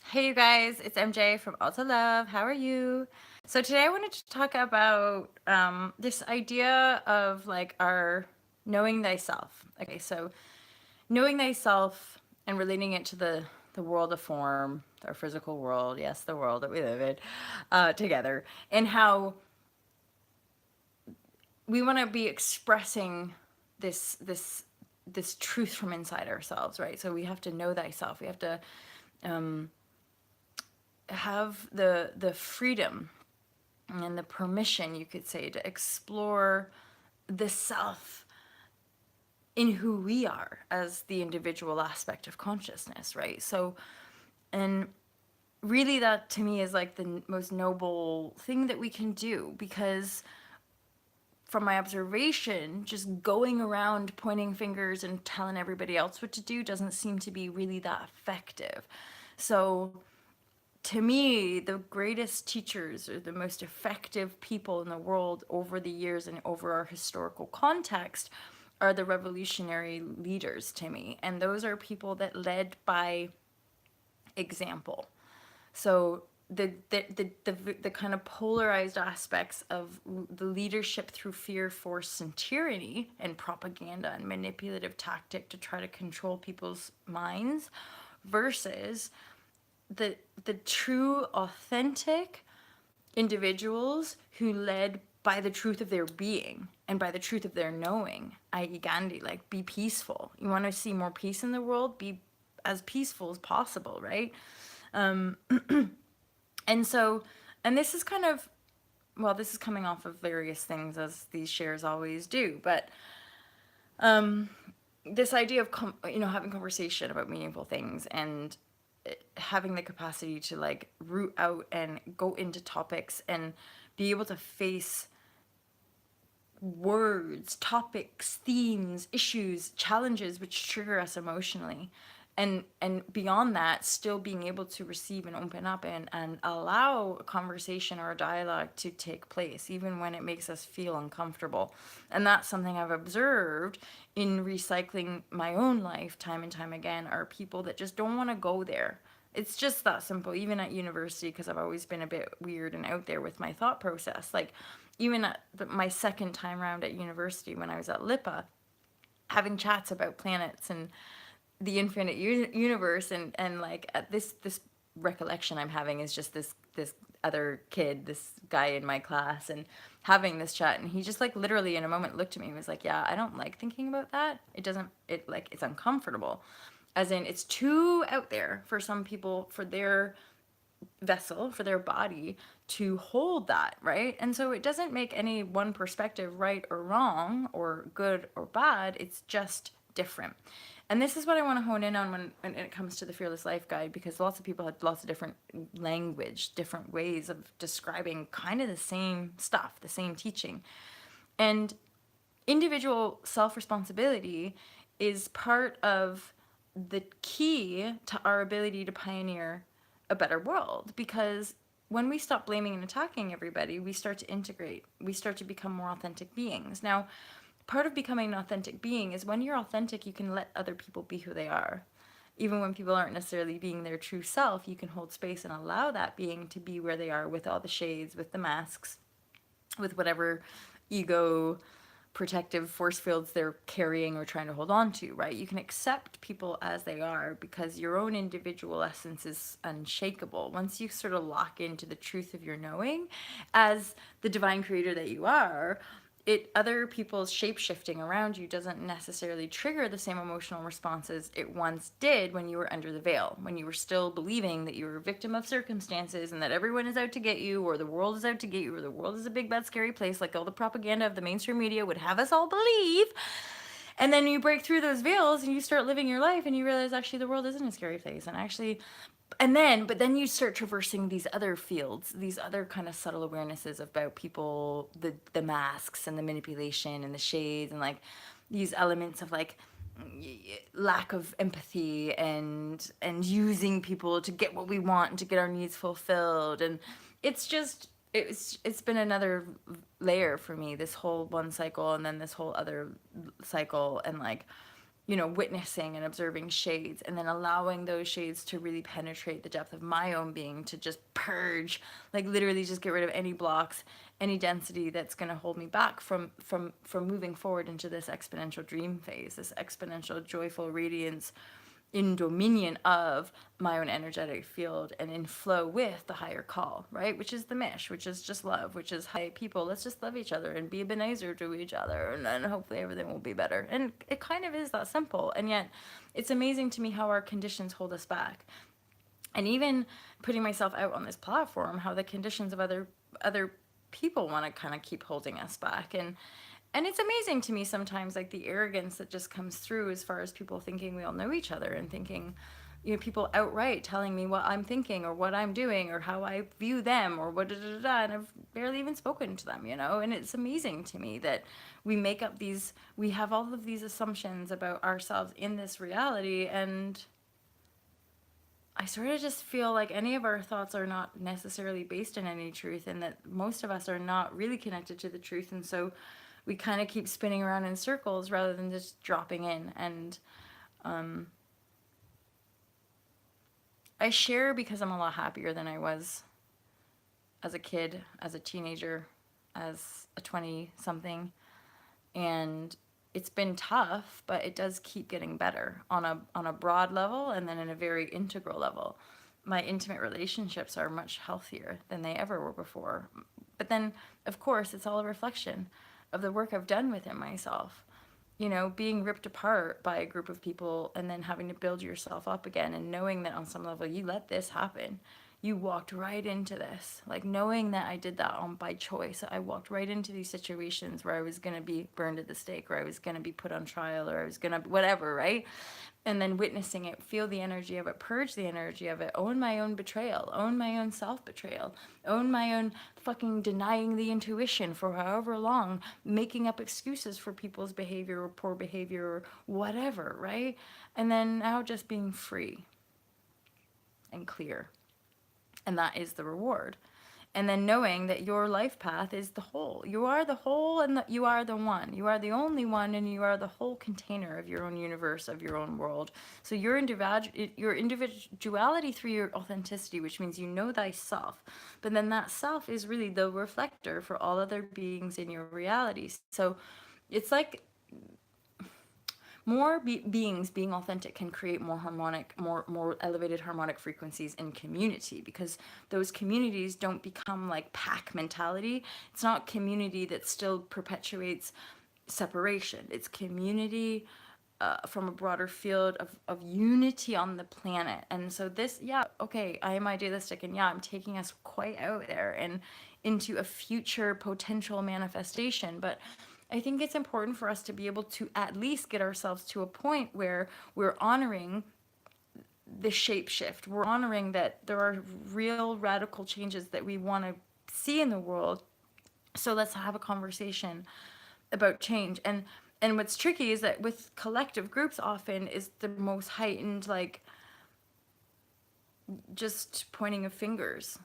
Hey you guys, it's MJ from Alta Love. How are you? So today I wanted to talk about this idea of like our knowing thyself. Okay, so knowing thyself and relating it to the world of form, our physical world, yes, the world that we live in, together, and how we want to be expressing this truth from inside ourselves, right? So we have to know thyself. We have to have the freedom and the permission, you could say, to explore the self in who we are as the individual aspect of consciousness, right? So, and really, that to me is like the most noble thing that we can do, because from my observation, just going around pointing fingers and telling everybody else what to do doesn't seem to be really that effective. So, to me, the greatest teachers or the most effective people in the world over the years and over our historical context are the revolutionary leaders to me. And those are people that led by example. So the kind of polarized aspects of the leadership through fear, force, and tyranny, and propaganda and manipulative tactic to try to control people's minds, versus the the true authentic individuals who led by the truth of their being and by the truth of their knowing, i.e. Gandhi, like, be peaceful. You want to see more peace in the world, be as peaceful as possible, right? And so, and this is kind of, well, this is coming off of various things, as these shares always do, but this idea of having conversation about meaningful things, and having the capacity to like root out and go into topics and be able to face words, topics, themes, issues, challenges which trigger us emotionally. And beyond that, still being able to receive and open up and allow a conversation or a dialogue to take place, even when it makes us feel uncomfortable. And that's something I've observed in recycling my own life time and time again, are people that just don't want to go there. It's just that simple. Even at university, because I've always been a bit weird and out there with my thought process. Like, even at my second time round at university, when I was at LIPA, having chats about planets and the infinite universe, and like, at this recollection I'm having is just this other kid, this guy in my class, and having this chat, and he just like literally in a moment looked at me and was like, yeah, I don't like thinking about that. It's uncomfortable, as in it's too out there for some people, for their vessel, for their body to hold that, right? And so it doesn't make any one perspective right or wrong or good or bad. It's just different. And this is what I want to hone in on when it comes to the Fearless Life Guide, because lots of people had lots of different language, different ways of describing kind of the same stuff, the same teaching. And individual self responsibility is part of the key to our ability to pioneer a better world, because when we stop blaming and attacking everybody, we start to integrate, we start to become more authentic beings. Now, part of becoming an authentic being is when you're authentic, you can let other people be who they are. Even when people aren't necessarily being their true self, you can hold space and allow that being to be where they are, with all the shades, with the masks, with whatever ego protective force fields they're carrying or trying to hold on to, right? You can accept people as they are because your own individual essence is unshakable. Once you sort of lock into the truth of your knowing as the divine creator that you are, it other people's shape shifting around you doesn't necessarily trigger the same emotional responses it once did when you were under the veil, when you were still believing that you were a victim of circumstances and that everyone is out to get you, or the world is out to get you, or the world is a big bad scary place, like all the propaganda of the mainstream media would have us all believe. And then you break through those veils and you start living your life and you realize actually the world isn't a scary place, and actually, but then you start traversing these other fields, these other kind of subtle awarenesses about people, the masks and the manipulation and the shades, and like these elements of like lack of empathy and using people to get what we want and to get our needs fulfilled. And it's been another layer for me, this whole one cycle and then this whole other cycle. And like, witnessing and observing shades, and then allowing those shades to really penetrate the depth of my own being, to just purge, like literally just get rid of any blocks, any density that's going to hold me back from moving forward into this exponential dream phase, this exponential joyful radiance in dominion of my own energetic field, and in flow with the higher call, right? Which is the mish, which is just love, which is, hey, people, let's just love each other and be a bit nicer to each other, and then hopefully everything will be better. And it kind of is that simple. And yet it's amazing to me how our conditions hold us back. And even putting myself out on this platform, how the conditions of other people want to kind of keep holding us back. And it's amazing to me sometimes, like the arrogance that just comes through, as far as people thinking we all know each other, and thinking, people outright telling me what I'm thinking or what I'm doing or how I view them or what da da da, and I've barely even spoken to them, and it's amazing to me that we have all of these assumptions about ourselves in this reality. And I sort of just feel like any of our thoughts are not necessarily based in any truth, and that most of us are not really connected to the truth. And so we kind of keep spinning around in circles rather than just dropping in. And I share because I'm a lot happier than I was as a kid, as a teenager, as a 20-something. And it's been tough, but it does keep getting better on a broad level, and then in a very integral level. My intimate relationships are much healthier than they ever were before. But then, of course, it's all a reflection of the work I've done within myself. Being ripped apart by a group of people and then having to build yourself up again, and knowing that on some level you let this happen. You walked right into this, like knowing that I did that by choice. I walked right into these situations where I was going to be burned at the stake, or I was going to be put on trial, or I was going to whatever, right? And then witnessing it, feel the energy of it, purge the energy of it, own my own betrayal, own my own self-betrayal, own my own fucking denying the intuition for however long, making up excuses for people's behavior or poor behavior or whatever, right? And then now just being free and clear. And that is the reward. And then knowing that your life path is the whole. You are the whole, and you are the one. You are the only one, and you are the whole container of your own universe, of your own world. So your individuality through your authenticity, which means you know thyself. But then that self is really the reflector for all other beings in your reality. So it's like more beings being authentic can create more harmonic, more elevated harmonic frequencies in community, because those communities don't become like pack mentality. It's not community that still perpetuates separation. It's community from a broader field of unity on the planet. And so this, yeah, okay, I am idealistic, and yeah, I'm taking us quite out there and into a future potential manifestation. But I think it's important for us to be able to at least get ourselves to a point where we're honoring the shape shift. We're honoring that there are real radical changes that we want to see in the world. So let's have a conversation about change. And what's tricky is that with collective groups often is the most heightened, like, just pointing of fingers,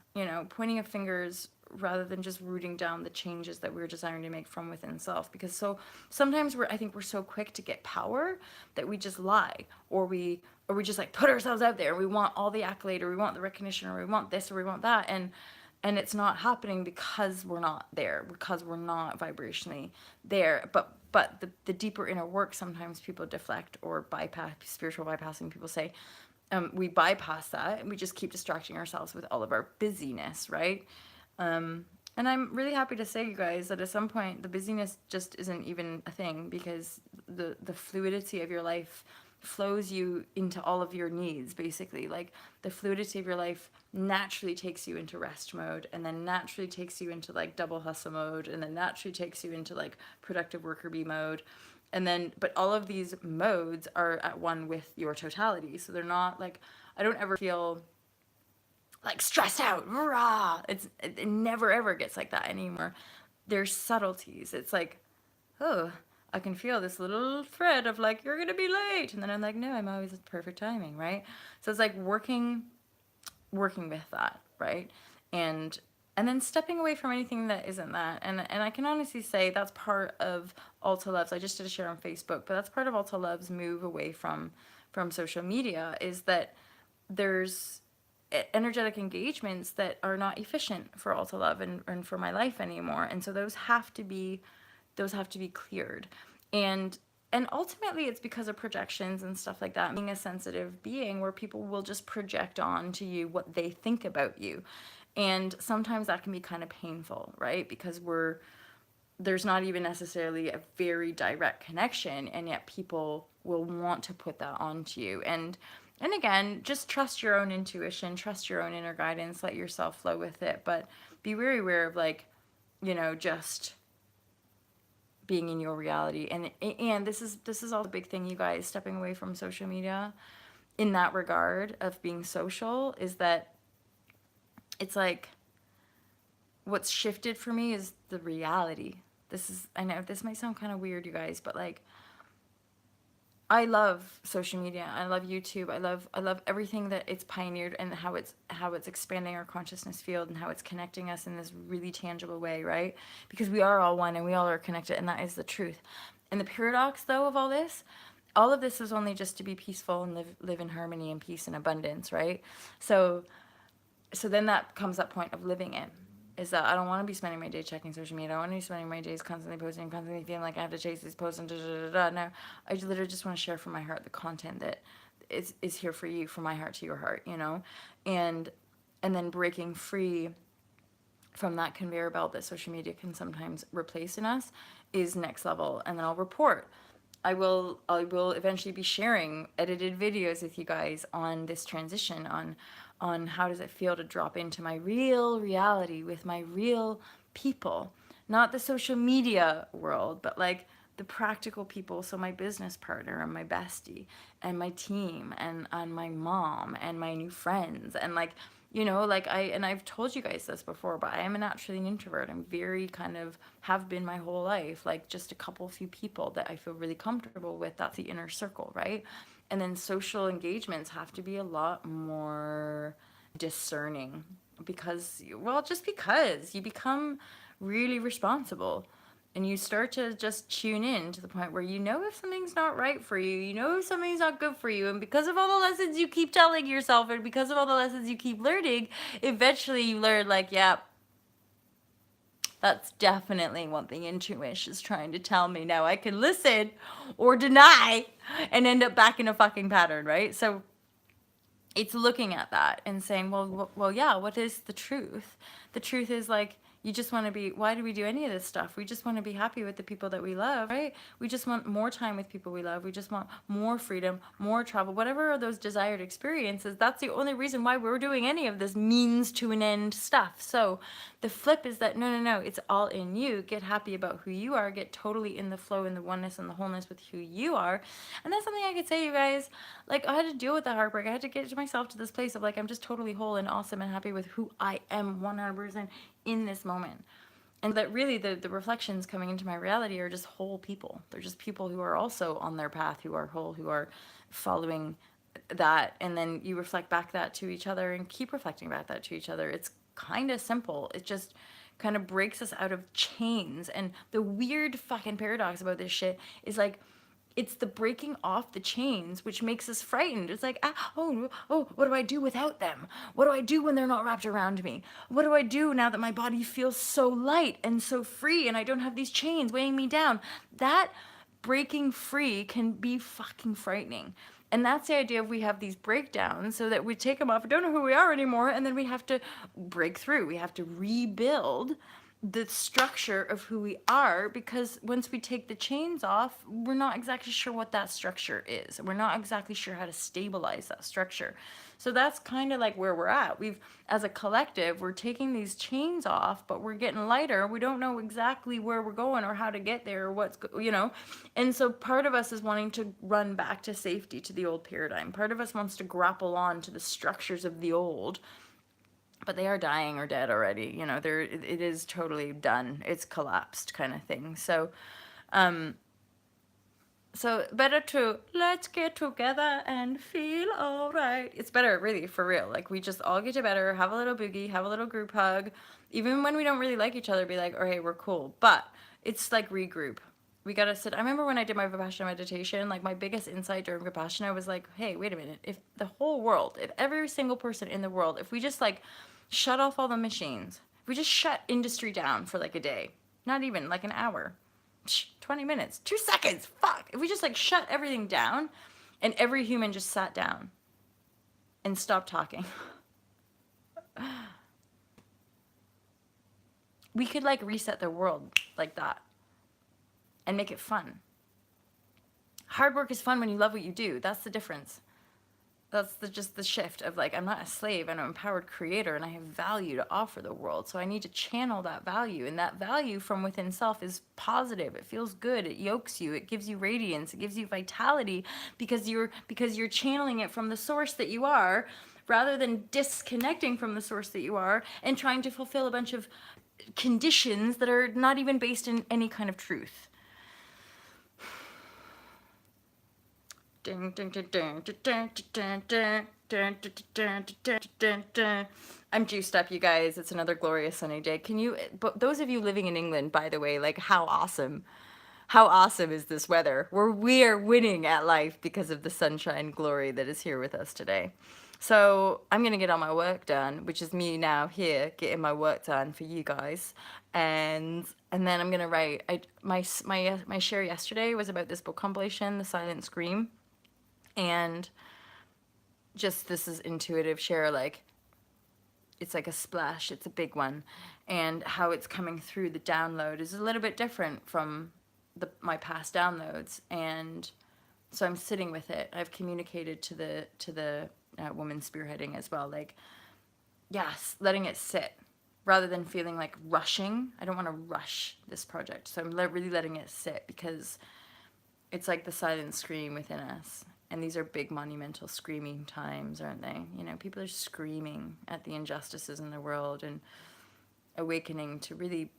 pointing of fingers rather than just rooting down the changes that we're desiring to make from within self. Because so sometimes I think we're so quick to get power that we just lie, or we just like put ourselves out there. We want all the accolade, or we want the recognition, or we want this, or we want that. And it's not happening because we're not there, because we're not vibrationally there. But the deeper inner work, sometimes people deflect or bypass, spiritual bypassing, people say, we bypass that, and we just keep distracting ourselves with all of our busyness, right? And I'm really happy to say, you guys, that at some point the busyness just isn't even a thing, because the fluidity of your life flows you into all of your needs, basically. Like, the fluidity of your life naturally takes you into rest mode, and then naturally takes you into like double hustle mode, and then naturally takes you into like productive worker bee mode. And then, but all of these modes are at one with your totality. So they're not like, I don't ever feel like stressed out, rah. It never ever gets like that anymore. There's subtleties. It's like, oh, I can feel this little thread of like, you're gonna be late, and then I'm like, no, I'm always at perfect timing, right? So it's like working with that, right? And and then stepping away from anything that isn't that. And I can honestly say that's part of Alta Love's. I just did a share on Facebook, but that's part of Alta Love's move away from social media, is that there's energetic engagements that are not efficient for Alta Love and for my life anymore. And so those have to be cleared. And and ultimately it's because of projections and stuff like that. Being a sensitive being where people will just project on to you what they think about you. And sometimes that can be kind of painful, right? Because there's not even necessarily a very direct connection, and yet people will want to put that onto you. And again, just trust your own intuition, trust your own inner guidance, let yourself flow with it, but be very aware of, like, just being in your reality. And this is all the big thing, you guys, stepping away from social media in that regard of being social, is that it's like what's shifted for me is the reality. I know this might sound kind of weird, you guys, but like, I love social media. I love YouTube. I love everything that it's pioneered, and how it's expanding our consciousness field, and how it's connecting us in this really tangible way, right? Because we are all one and we all are connected, and that is the truth. And the paradox, though, of all of this is only just to be peaceful and live in harmony and peace and abundance, right? So then that comes that point of living it, is that I don't want to be spending my day checking social media. I don't want to be spending my days constantly posting, constantly feeling like I have to chase these posts and da da da da. No, I literally just want to share from my heart the content that is here for you, from my heart to your heart, and then breaking free from that conveyor belt that social media can sometimes replace in us is next level. And then I'll report. I will eventually be sharing edited videos with you guys on this transition, on how does it feel to drop into my real reality with my real people, not the social media world, but like the practical people. So my business partner and my bestie and my team and my mom and my new friends, and like, like I've told you guys this before, but I am naturally an introvert. I'm very kind of, have been my whole life, like just a few people that I feel really comfortable with. That's the inner circle, right? And then social engagements have to be a lot more discerning, because, well, just because you become really responsible, and you start to just tune in to the point where if something's not right for you, if something's not good for you, and because of all the lessons you keep telling yourself, and because of all the lessons you keep learning, eventually you learn, like, yeah, that's definitely one thing intuition is trying to tell me. Now I can listen or deny and end up back in a fucking pattern, right? So it's looking at that and saying, well, yeah, what is the truth? The truth is, like, you just want to be, why do we do any of this stuff? We just want to be happy with the people that we love, right? We just want more time with people we love. We just want more freedom, more travel, whatever are those desired experiences. That's the only reason why we're doing any of this means to an end stuff. So the flip is that, no, it's all in you. Get happy about who you are. Get totally in the flow and the oneness and the wholeness with who you are. And that's something I could say, you guys. Like, I had to deal with the heartbreak. I had to get to myself to this place of, like, I'm just totally whole and awesome and happy with who I am 100% in this moment. And that really the reflections coming into my reality are just whole people. They're just people who are also on their path, who are whole, who are following that. And then you reflect back that to each other and keep reflecting back that to each other. It's kind of simple. It just kind of breaks us out of chains. And the weird fucking paradox about this shit is, like, it's the breaking off the chains which makes us frightened. It's like, what do I do without them? What do I do when they're not wrapped around me? What do I do now that my body feels so light and so free and I don't have these chains weighing me down? That breaking free can be fucking frightening. And that's the idea of, we have these breakdowns so that we take them off, don't know who we are anymore, and then we have to break through. We have to rebuild the structure of who we are, because once we take the chains off, we're not exactly sure what that structure is. We're not exactly sure how to stabilize that structure. So that's kind of like where we're at. As a collective, we're taking these chains off, but we're getting lighter. We don't know exactly where we're going or how to get there or And so part of us is wanting to run back to safety, to the old paradigm. Part of us wants to grapple on to the structures of the old, but they are dying or dead already. It is totally done. It's collapsed, kind of thing. So So better to let's get together and feel all right. It's better, really, for real. Like we just all get together, have a little boogie, have a little group hug. Even when we don't really like each other, be like, okay, we're cool. But it's like regroup. We gotta sit. I remember when I did my Vipassana meditation, like my biggest insight during Vipassana was like, hey, wait a minute. If the whole world, if every single person in the world, if we just like shut off all the machines, if we just shut industry down for like a day, not even like an hour, 20 minutes, 2 seconds, fuck. If we just like shut everything down and every human just sat down and stopped talking, we could like reset the world like that and make it fun. Hard work is fun when you love what you do. That's the difference. That's just the shift of like, I'm not a slave, I'm an empowered creator and I have value to offer the world. So I need to channel that value. And that value from within self is positive. It feels good. It yokes you. It gives you radiance. It gives you vitality because you're channeling it from the source that you are, rather than disconnecting from the source that you are and trying to fulfill a bunch of conditions that are not even based in any kind of truth. I'm juiced up, you guys. It's another glorious sunny day. But those of you living in England, by the way, like how awesome is this weather? We are winning at life because of the sunshine glory that is here with us today. So I'm gonna get all my work done, which is me now here getting my work done for you guys, and then I'm gonna write. My share yesterday was about this book compilation, The Silent Scream, and just this is intuitive share, like it's like a splash, it's a big one, and how it's coming through the download is a little bit different from my past downloads, and so I'm sitting with it. I've communicated to the woman spearheading as well, like, yes, letting it sit rather than feeling like rushing. I don't want to rush this project, so I'm really letting it sit, because it's like the silent scream within us. And these are big monumental screaming times, aren't they? You know, people are screaming at the injustices in the world and awakening to really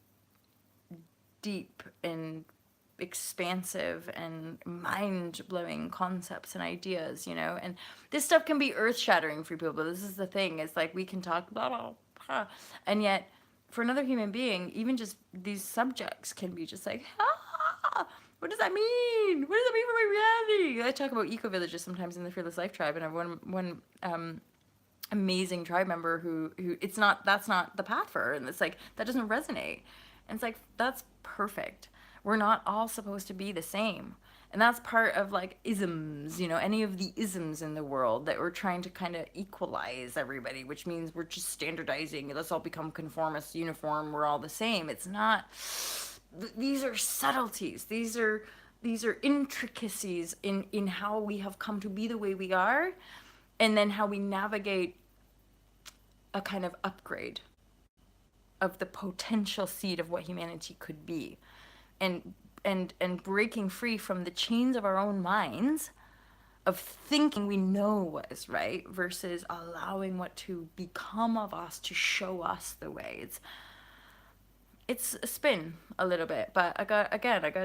deep and expansive and mind-blowing concepts and ideas, you know? And this stuff can be earth-shattering for people, but this is the thing. It's like we can talk blah, blah, blah, and yet for another human being, even just these subjects can be just like, ah, what does that mean? What does that mean for my reality? I talk about eco-villages sometimes in the Fearless Life Tribe, and I have one amazing tribe member who that's not the path for her, and it's like, that doesn't resonate. And it's like, that's perfect. We're not all supposed to be the same. And that's part of like isms, you know, any of the isms in the world that we're trying to kind of equalize everybody, which means we're just standardizing. Let's all become conformist, uniform. We're all the same. It's not. These are subtleties. These are intricacies in how we have come to be the way we are, and then how we navigate a kind of upgrade of the potential seed of what humanity could be, and breaking free from the chains of our own minds of thinking we know what is right versus allowing what to become of us to show us the way. It's a spin a little bit, but I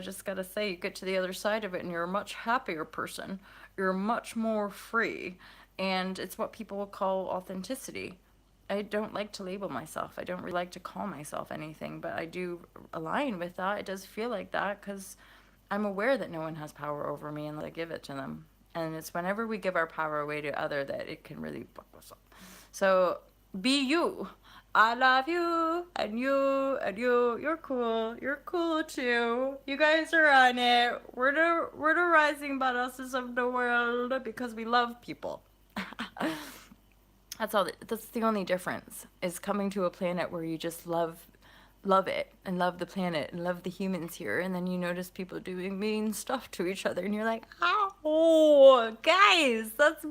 just gotta say, you get to the other side of it and you're a much happier person. You're much more free, and it's what people call authenticity. I don't like to label myself. I don't really like to call myself anything, but I do align with that. It does feel like that because I'm aware that no one has power over me unless I give it to them. And it's whenever we give our power away to other that it can really fuck us up. So be you. I love you, and you, and you. You're cool. You're cool too. You guys are on it. We're the rising badasses of the world because we love people. That's all. That's the only difference, is coming to a planet where you just love it and love the planet and love the humans here, and then you notice people doing mean stuff to each other and you're like, oh guys, that's,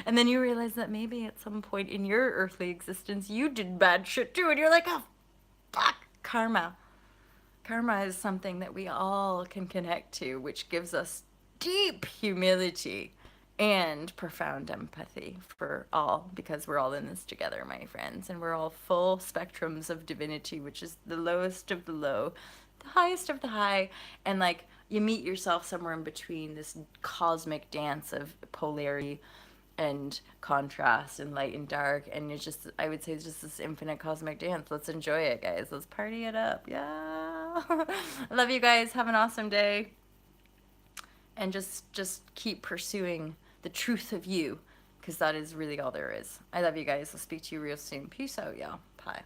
and then you realize that maybe at some point in your earthly existence you did bad shit too, and you're like, oh fuck. Karma is something that we all can connect to, which gives us deep humility and profound empathy for all, because we're all in this together, my friends, and we're all full spectrums of divinity, which is the lowest of the low, the highest of the high, and like you meet yourself somewhere in between this cosmic dance of polarity and contrast and light and dark, and it's just, I would say it's just this infinite cosmic dance. Let's enjoy it, guys. Let's party it up. Yeah. I love you guys. Have an awesome day, and just keep pursuing the truth of you, because that is really all there is. I love you guys. I'll speak to you real soon. Peace out, y'all. Bye.